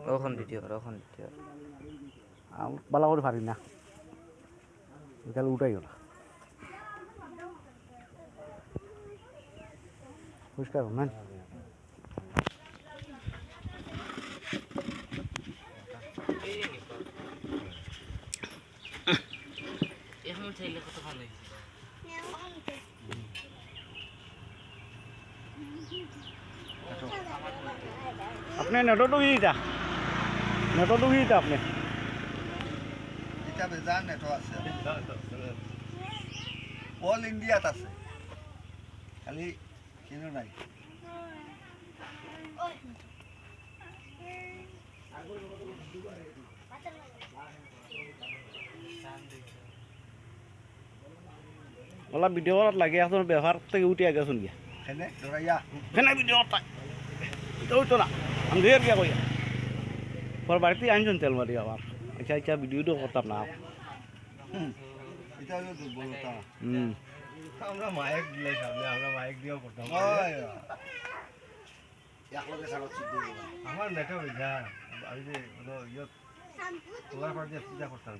ওখান ভিডিও বালা করে পারি না তাহলে উঠাইও না পরিষ্কার না এখন চাইলে কত ভালো আপনি নেটও ঢুকিয়ে আপনি এটা বেজান নেট আছে অল ইন্ডিয়াত আছে খালি কিনো নাই ওলা ভিডিও করার লাগে এখন ব্যবহার থেকে উঠে গেছুন গিয়া এনে ধরাইয়া কেন ভিডিও তাই এটা হইতো না আমি ধের গিয়া কইয়া পর বাড়িতে আনছেন তেল মারি আবার আচ্ছা ভিডিওটা করতাম না এটা হলো দুর্বলতা আমরা মাইক দিলে সামনে আমরা মাইক দিয়েও করতাম আমার নেটও আমি যে ইয়ে তোলার পর যে পূজা করতাম